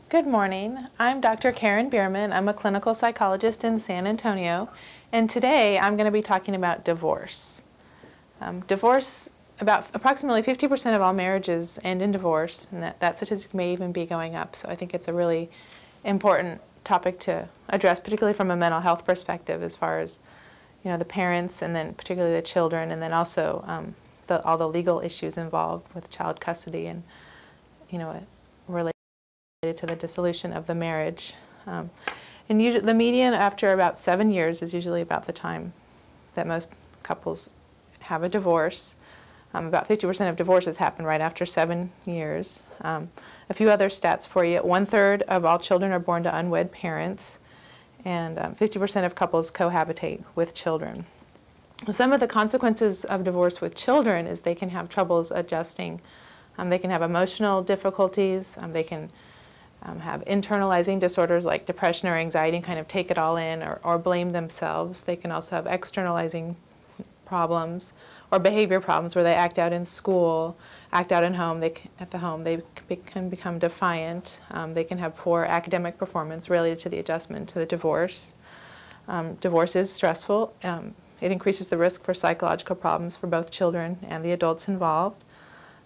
Good morning. I'm Dr. Karen Bierman. I'm a clinical psychologist in San Antonio, and today I'm going to be talking about divorce. About approximately 50% of all marriages end in divorce, and that statistic may even be going up, so I think it's a really important topic to address, particularly from a mental health perspective, as far as the parents and then particularly the children, and then also all the legal issues involved with child custody and related to the dissolution of the marriage. And usually the median after about 7 years is usually about the time that most couples have a divorce. About 50% of divorces happen right after 7 years. A few other stats for you. 1/3 of all children are born to unwed parents, and 50% of couples cohabitate with children. Some of the consequences of divorce with children is they can have troubles adjusting. They can have emotional difficulties. They can have internalizing disorders like depression or anxiety and kind of take it all in or blame themselves. They can also have externalizing problems or behavior problems where they act out in school, act out in home. At the home they can become defiant. They can have poor academic performance related to the adjustment to the divorce. Divorce is stressful. It increases the risk for psychological problems for both children and the adults involved.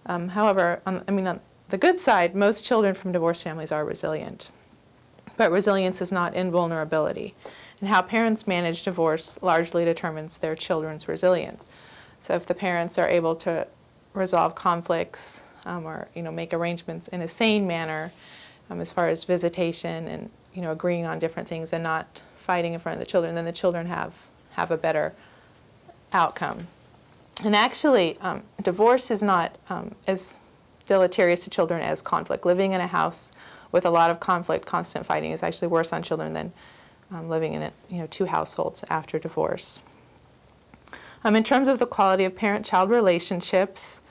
However, on the good side, most children from divorced families are resilient. But resilience is not invulnerability. And how parents manage divorce largely determines their children's resilience. So if the parents are able to resolve conflicts or make arrangements in a sane manner as far as visitation and agreeing on different things and not fighting in front of the children, then the children have a better outcome. And actually, divorce is not as deleterious to children as conflict. Living in a house with a lot of conflict, constant fighting, is actually worse on children than living in two households after divorce. In terms of the quality of parent-child relationships,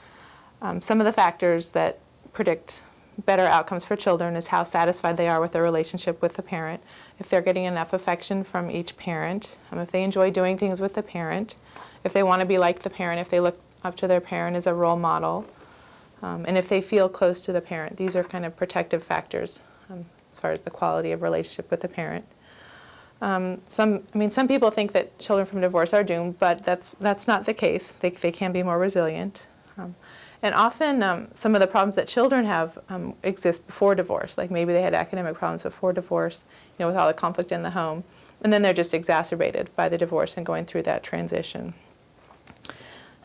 some of the factors that predict better outcomes for children is how satisfied they are with their relationship with the parent, if they're getting enough affection from each parent, if they enjoy doing things with the parent, if they want to be like the parent, if they look up to their parent as a role model, and if they feel close to the parent. These are kind of protective factors as far as the quality of relationship with the parent. Some people think that children from divorce are doomed, but that's not the case. They can be more resilient. And often some of the problems that children have exist before divorce, like maybe they had academic problems before divorce, with all the conflict in the home, and then they're just exacerbated by the divorce and going through that transition.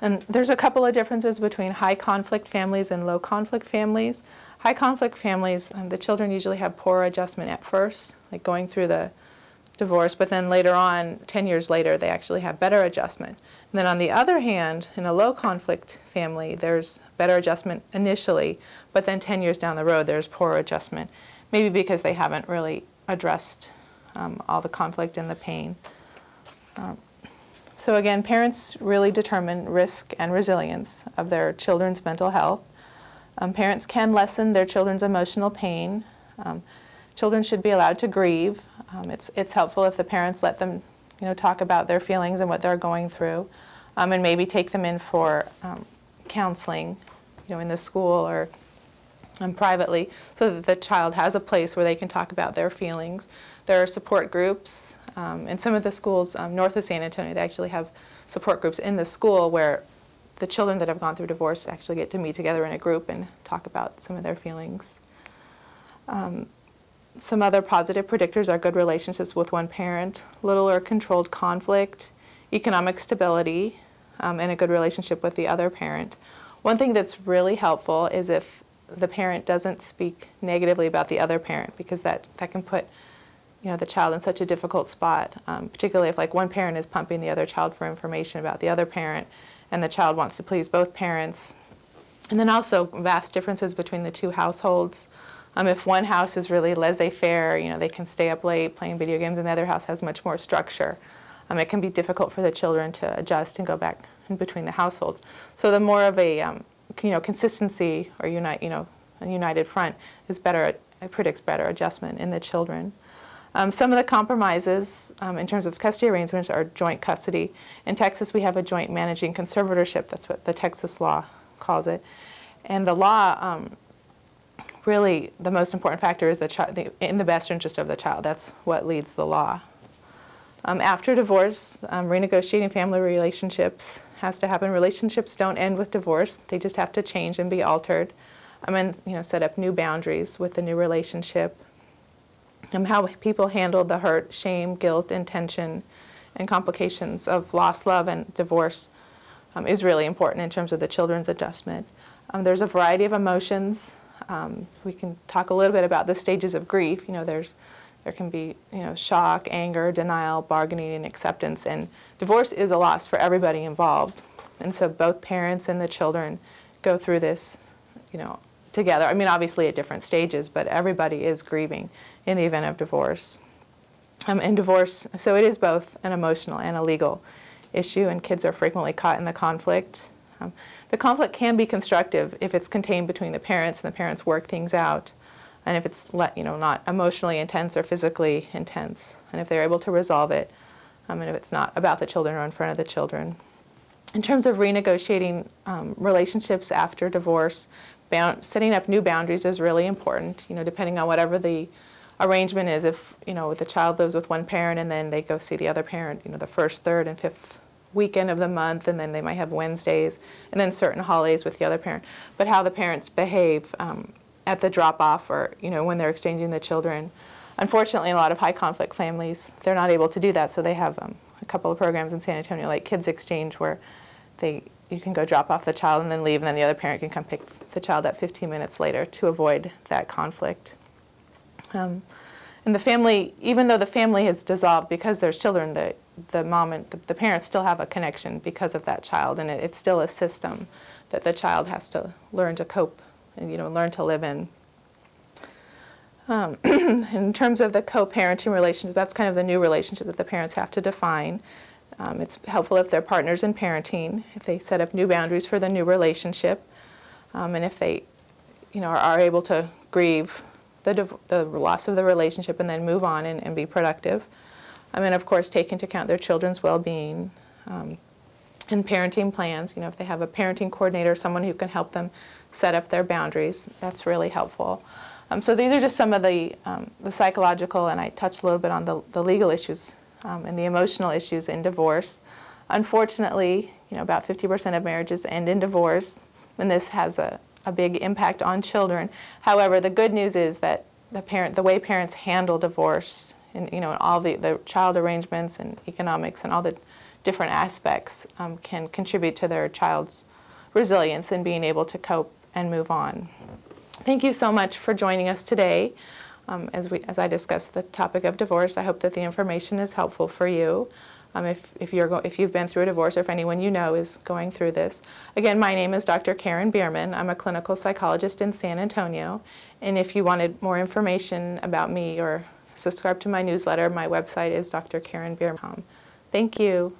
And there's a couple of differences between high conflict families and low conflict families. High conflict families, the children usually have poor adjustment at first, like going through the divorce, but then later on, 10 years later, they actually have better adjustment. And then on the other hand, in a low conflict family, there's better adjustment initially, but then 10 years down the road, there's poor adjustment, maybe because they haven't really addressed all the conflict and the pain. So again, parents really determine risk and resilience of their children's mental health. Parents can lessen their children's emotional pain. Children should be allowed to grieve. It's helpful if the parents let them talk about their feelings and what they're going through, and maybe take them in for counseling in the school or privately, so that the child has a place where they can talk about their feelings. There are support groups. In some of the schools north of San Antonio, they actually have support groups in the school where the children that have gone through divorce actually get to meet together in a group and talk about some of their feelings. Some other positive predictors are good relationships with one parent, little or controlled conflict, economic stability, and a good relationship with the other parent. One thing that's really helpful is if the parent doesn't speak negatively about the other parent, because that can put the child in such a difficult spot, particularly if one parent is pumping the other child for information about the other parent and the child wants to please both parents. And then also vast differences between the two households. If one house is really laissez-faire, they can stay up late playing video games, and the other house has much more structure. It can be difficult for the children to adjust and go back in between the households. So the more of a consistency or a united front is better. It predicts better adjustment in the children. Some of the compromises in terms of custody arrangements are joint custody. In Texas, we have a joint managing conservatorship. That's what the Texas law calls it. And the law really the most important factor is in the best interest of the child. That's what leads the law. After divorce, renegotiating family relationships has to happen. Relationships don't end with divorce. They just have to change and be altered. And set up new boundaries with the new relationship. How people handle the hurt, shame, guilt, and tension and complications of lost love and divorce is really important in terms of the children's adjustment. There's a variety of emotions. We can talk a little bit about the stages of grief. There can be shock, anger, denial, bargaining, and acceptance. And divorce is a loss for everybody involved. And so both parents and the children go through this, together. I mean, obviously at different stages, but everybody is grieving in the event of divorce. And divorce, so it is both an emotional and a legal issue, and kids are frequently caught in the conflict. The conflict can be constructive if it's contained between the parents and the parents work things out, and if it's not emotionally intense or physically intense, and if they're able to resolve it, and if it's not about the children or in front of the children. In terms of renegotiating relationships after divorce, setting up new boundaries is really important, depending on whatever the arrangement is. If, the child lives with one parent and then they go see the other parent, the first, third, and fifth weekend of the month, and then they might have Wednesdays, and then certain holidays with the other parent. But how the parents behave at the drop-off or, when they're exchanging the children. Unfortunately, a lot of high-conflict families, they're not able to do that, so they have a couple of programs in San Antonio, like Kids Exchange, where you can go drop off the child and then leave, and then the other parent can come pick the child up 15 minutes later to avoid that conflict. And the family, even though the family has dissolved because there's children, the mom and the parents still have a connection because of that child, and it's still a system that the child has to learn to cope and learn to live in. In terms of the co-parenting relationship, that's kind of the new relationship that the parents have to define. It's helpful if they're partners in parenting, if they set up new boundaries for the new relationship, and if they, are able to grieve the loss of the relationship and then move on and be productive. And of course, take into account their children's well-being and parenting plans. If they have a parenting coordinator, someone who can help them set up their boundaries, that's really helpful. So these are just some of the psychological, and I touched a little bit on the legal issues and the emotional issues in divorce. Unfortunately, about 50% of marriages end in divorce, and this has a big impact on children. However, the good news is that the way parents handle divorce, and all the child arrangements and economics and all the different aspects can contribute to their child's resilience and being able to cope and move on. Thank you so much for joining us today. As I discussed the topic of divorce, I hope that the information is helpful for you. If you've been through a divorce, or if anyone you know is going through this. Again, my name is Dr. Karen Bierman. I'm a clinical psychologist in San Antonio. And if you wanted more information about me or subscribe to my newsletter, my website is drkarenbierman.com. Thank you.